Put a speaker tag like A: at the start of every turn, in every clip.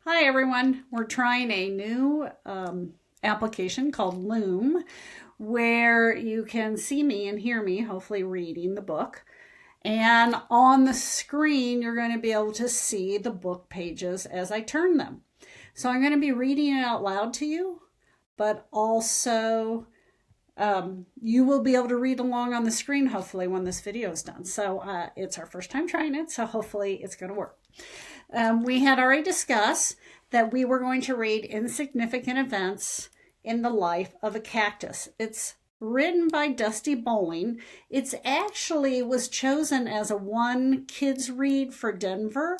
A: Hi everyone, we're trying a new application called Loom where you can see me and hear me, hopefully reading the book. And on the screen, you're going to be able to see the book pages as I turn them. So I'm going to be reading it out loud to you, but also you will be able to read along on the screen, hopefully, when this video is done. So it's our first time trying it, so hopefully it's going to work. We had already discussed that we were going to read Insignificant Events in the Life of a Cactus. It's written by Dusti. It's actually was chosen as a one kids read for Denver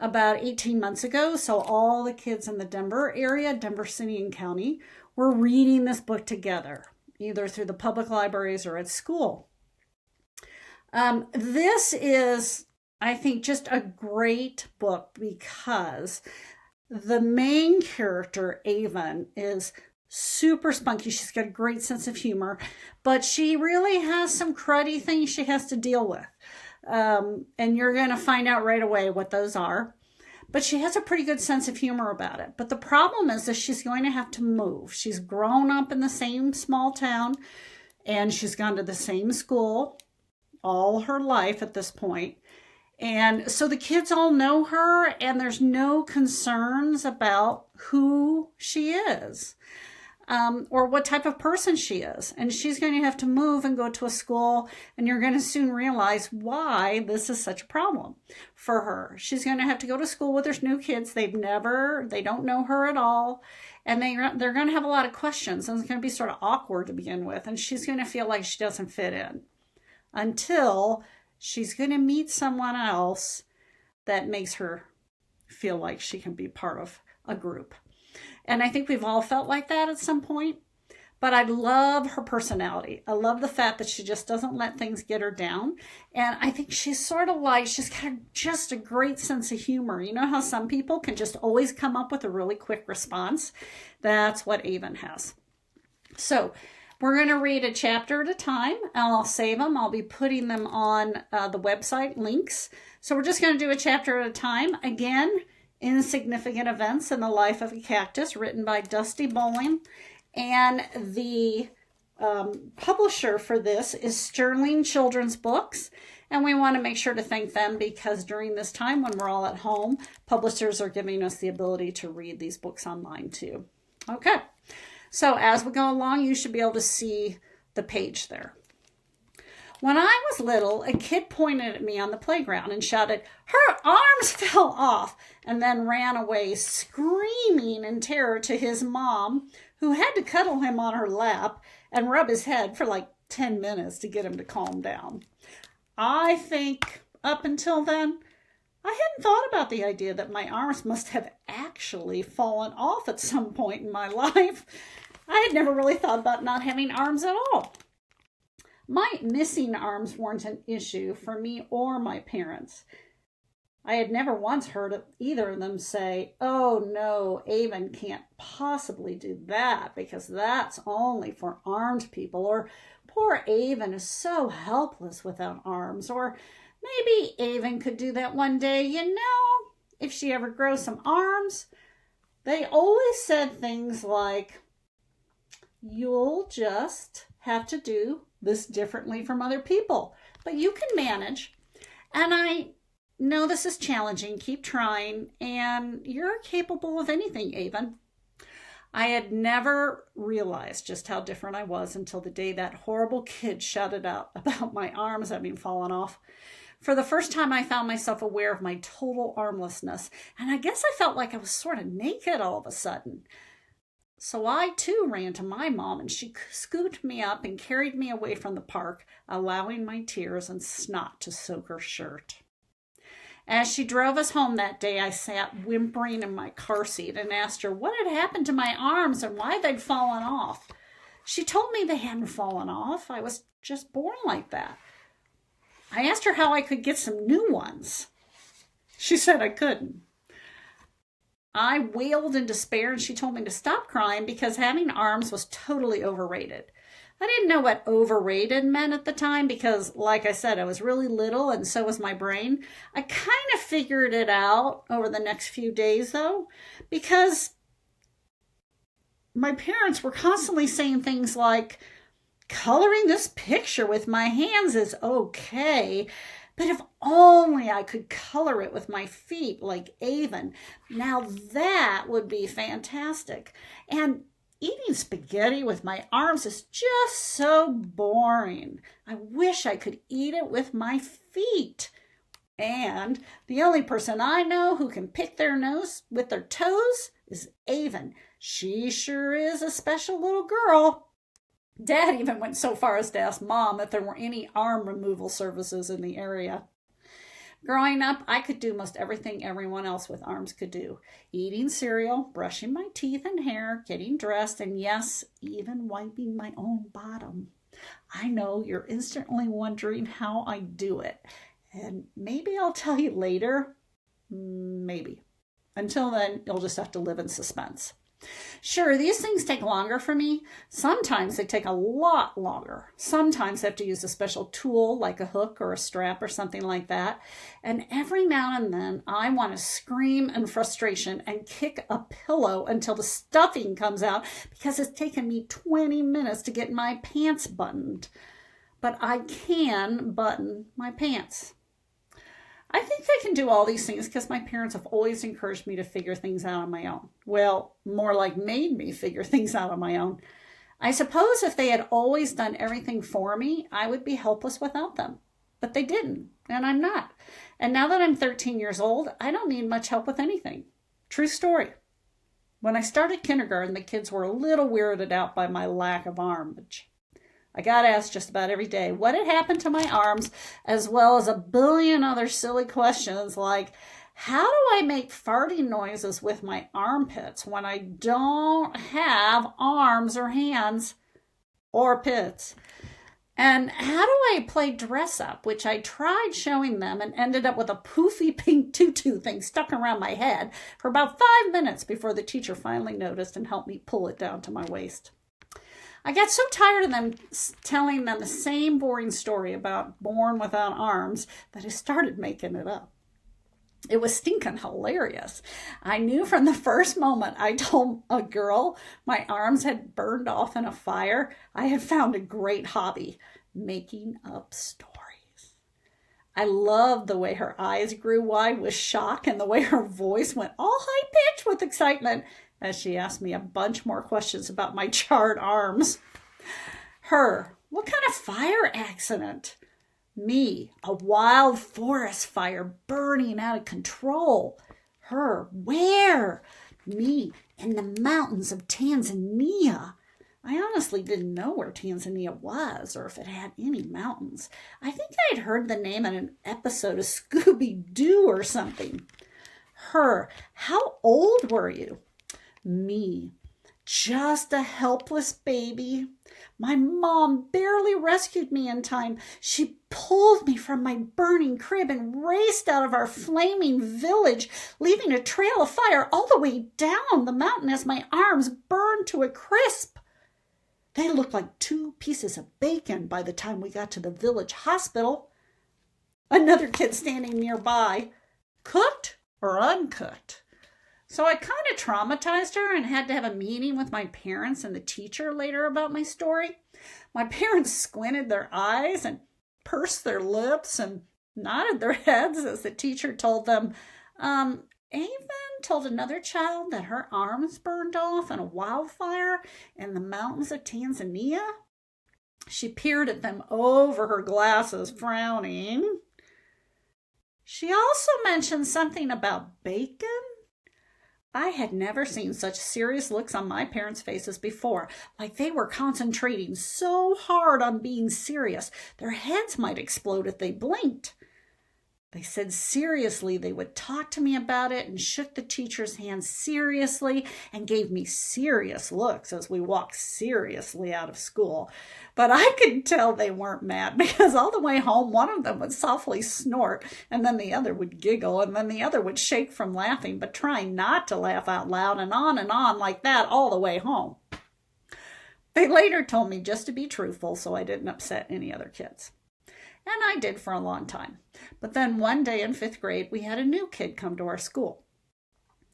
A: about 18 months ago. So all the kids in the Denver area, Denver City and County, were reading this book together, either through the public libraries or at school. This is, I think, just a great book because the main character, Avon, is super spunky. She's got a great sense of humor, but she really has some cruddy things she has to deal with. And you're going to find out right away what those are. But she has a pretty good sense of humor about it. But the problem is that she's going to have to move. She's grown up in the same small town, and she's gone to the same school all her life at this point. And so the kids all know her, and there's no concerns about who she is or what type of person she is. And she's going to have to move and go to a school, and you're going to soon realize why this is such a problem for her. She's going to have to go to school with her new kids. They don't know her at all. And they're going to have a lot of questions, and it's going to be sort of awkward to begin with. And she's going to feel like she doesn't fit in until she's going to meet someone else that makes her feel like she can be part of a group. And I think we've all felt like that at some point. But I love her personality. I love the fact that she just doesn't let things get her down. And I think she's sort of like, she's got just a great sense of humor. You know how some people can just always come up with a really quick response? That's what Avon has. So we're going to read a chapter at a time, and I'll save them. I'll be putting them on the website links. So we're just going to do a chapter at a time. Again, Insignificant Events in the Life of a Cactus, written by Dusti. And the publisher for this is Sterling Children's Books. And we want to make sure to thank them because during this time when we're all at home, publishers are giving us the ability to read these books online too. Okay. So as we go along, you should be able to see the page there. When I was little, a kid pointed at me on the playground and shouted, "Her arms fell off," and then ran away screaming in terror to his mom, who had to cuddle him on her lap and rub his head for like 10 minutes to get him to calm down. I think up until then, I hadn't thought about the idea that my arms must have actually fallen off at some point in my life. I had never really thought about not having arms at all. My missing arms weren't an issue for me or my parents. I had never once heard either of them say, "Oh no, Avon can't possibly do that because that's only for armed people," or "Poor Avon is so helpless without arms," or "Maybe Avon could do that one day, if she ever grows some arms." They always said things like, "You'll just have to do this differently from other people, but you can manage. And I know this is challenging. Keep trying, and you're capable of anything, Avon." I had never realized just how different I was until the day that horrible kid shouted out about my arms having fallen off. For the first time, I found myself aware of my total armlessness, and I guess I felt like I was sort of naked all of a sudden. So I, too, ran to my mom, and she scooped me up and carried me away from the park, allowing my tears and snot to soak her shirt. As she drove us home that day, I sat whimpering in my car seat and asked her what had happened to my arms and why they'd fallen off. She told me they hadn't fallen off. I was just born like that. I asked her how I could get some new ones. She said I couldn't. I wailed in despair, and she told me to stop crying because having arms was totally overrated. I didn't know what overrated meant at the time because, like I said, I was really little and so was my brain. I kind of figured it out over the next few days, though, because my parents were constantly saying things like, coloring this picture with my hands is okay, but if only I could color it with my feet like Avon, now that would be fantastic. And eating spaghetti with my arms is just so boring. I wish I could eat it with my feet. And the only person I know who can pick their nose with their toes is Avon. She sure is a special little girl. Dad even went so far as to ask Mom if there were any arm removal services in the area. Growing up, I could do most everything everyone else with arms could do. Eating cereal, brushing my teeth and hair, getting dressed, and yes, even wiping my own bottom. I know you're instantly wondering how I do it. And maybe I'll tell you later. Maybe. Until then, you'll just have to live in suspense. Sure, these things take longer for me. Sometimes they take a lot longer. Sometimes I have to use a special tool like a hook or a strap or something like that. And every now and then I want to scream in frustration and kick a pillow until the stuffing comes out because it's taken me 20 minutes to get my pants buttoned. But I can button my pants. I think I can do all these things because my parents have always encouraged me to figure things out on my own. Well, more like made me figure things out on my own. I suppose if they had always done everything for me, I would be helpless without them. But they didn't, and I'm not. And now that I'm 13 years old, I don't need much help with anything. True story. When I started kindergarten, the kids were a little weirded out by my lack of arms. I got asked just about every day what had happened to my arms, as well as a billion other silly questions like, how do I make farting noises with my armpits when I don't have arms or hands or pits? And how do I play dress up, which I tried showing them and ended up with a poofy pink tutu thing stuck around my head for about 5 minutes before the teacher finally noticed and helped me pull it down to my waist. I got so tired of them telling them the same boring story about born without arms that I started making it up. It was stinking hilarious. I knew from the first moment I told a girl my arms had burned off in a fire, I had found a great hobby, making up stories. I loved the way her eyes grew wide with shock and the way her voice went all high-pitched with excitement as she asked me a bunch more questions about my charred arms. Her, what kind of fire accident? Me, a wild forest fire burning out of control. Her, where? Me, in the mountains of Tanzania. I honestly didn't know where Tanzania was or if it had any mountains. I think I'd heard the name in an episode of Scooby-Doo or something. Her, how old were you? Me, just a helpless baby. My mom barely rescued me in time. She pulled me from my burning crib and raced out of our flaming village, leaving a trail of fire all the way down the mountain as my arms burned to a crisp. They looked like 2 pieces of bacon by the time we got to the village hospital. Another kid standing nearby, cooked or uncooked? So I kind of traumatized her and had to have a meeting with my parents and the teacher later about my story. My parents squinted their eyes and pursed their lips and nodded their heads as the teacher told them, Avon told another child that her arms burned off in a wildfire in the mountains of Tanzania. She peered at them over her glasses, frowning. She also mentioned something about bacon. I had never seen such serious looks on my parents' faces before, like they were concentrating so hard on being serious, their heads might explode if they blinked. They said seriously they would talk to me about it and shook the teacher's hand seriously and gave me serious looks as we walked seriously out of school. But I could tell they weren't mad because all the way home one of them would softly snort and then the other would giggle and then the other would shake from laughing but try not to laugh out loud and on like that all the way home. They later told me just to be truthful so I didn't upset any other kids. And I did for a long time. But then one day in 5th grade, we had a new kid come to our school.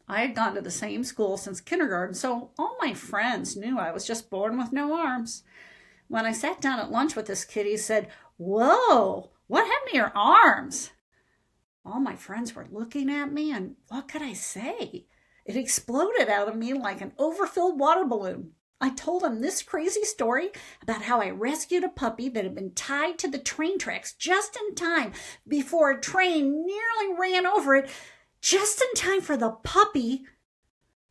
A: I had gone to the same school since kindergarten, so all my friends knew I was just born with no arms. When I sat down at lunch with this kid, he said, "Whoa, what happened to your arms?" All my friends were looking at me, and what could I say? It exploded out of me like an overfilled water balloon. I told him this crazy story about how I rescued a puppy that had been tied to the train tracks just in time before a train nearly ran over it, just in time for the puppy,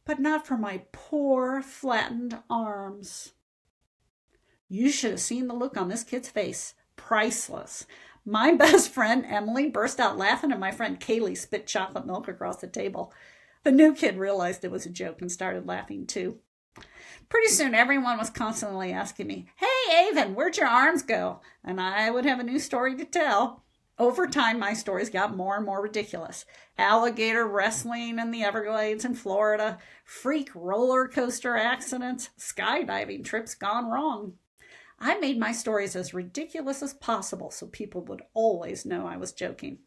A: but not for my poor flattened arms. You should have seen the look on this kid's face. Priceless. My best friend, Emily, burst out laughing, and my friend Kaylee spit chocolate milk across the table. The new kid realized it was a joke and started laughing too. Pretty soon, everyone was constantly asking me, "Hey, Avon, where'd your arms go?" And I would have a new story to tell. Over time, my stories got more and more ridiculous. Alligator wrestling in the Everglades in Florida, freak roller coaster accidents, skydiving trips gone wrong. I made my stories as ridiculous as possible so people would always know I was joking.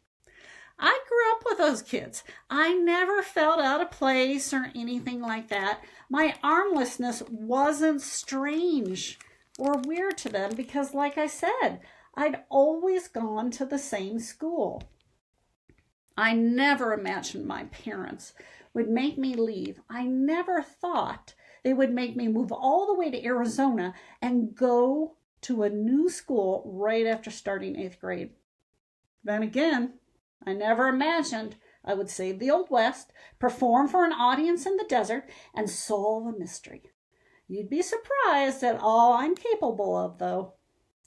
A: I grew up with those kids. I never felt out of place or anything like that. My armlessness wasn't strange or weird to them because, like I said, I'd always gone to the same school. I never imagined my parents would make me leave. I never thought they would make me move all the way to Arizona and go to a new school right after starting 8th grade. Then again, I never imagined I would save the Old West, perform for an audience in the desert, and solve a mystery. You'd be surprised at all I'm capable of, though,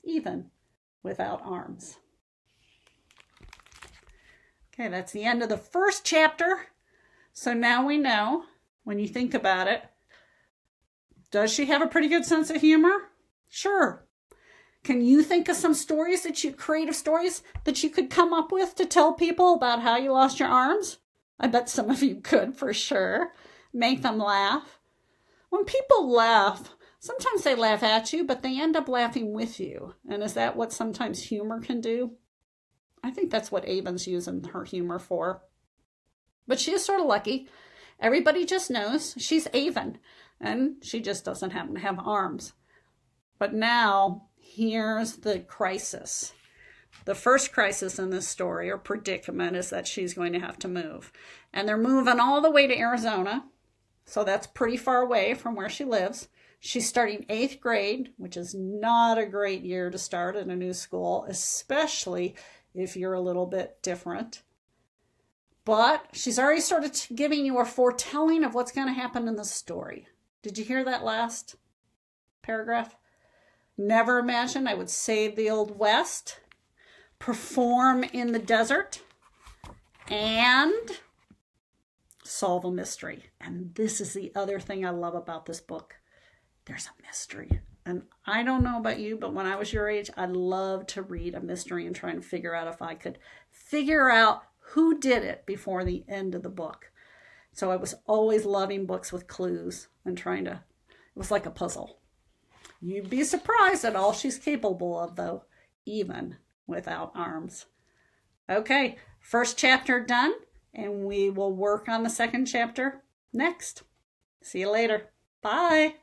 A: even without arms. Okay, that's the end of the first chapter. So now we know, when you think about it, does she have a pretty good sense of humor? Sure. Can you think of some creative stories that you could come up with to tell people about how you lost your arms? I bet some of you could for sure. Make them laugh. When people laugh, sometimes they laugh at you, but they end up laughing with you. And is that what sometimes humor can do? I think that's what Avon's using her humor for. But she is sort of lucky. Everybody just knows she's Avon, and she just doesn't happen to have arms. But now, here's the crisis. The first crisis in this story, or predicament, is that she's going to have to move. And they're moving all the way to Arizona, so that's pretty far away from where she lives. She's starting 8th grade, which is not a great year to start in a new school, especially if you're a little bit different. But she's already sort of giving you a foretelling of what's going to happen in the story. Did you hear that last paragraph? Never imagined I would save the Old West, perform in the desert, and solve a mystery. And this is the other thing I love about this book. There's a mystery. And I don't know about you, but when I was your age, I loved to read a mystery and try and figure out if I could figure out who did it before the end of the book. So I was always loving books with clues and it was like a puzzle. You'd be surprised at all she's capable of, though, even without arms. Okay, first chapter done, and we will work on the second chapter next. See you later. Bye.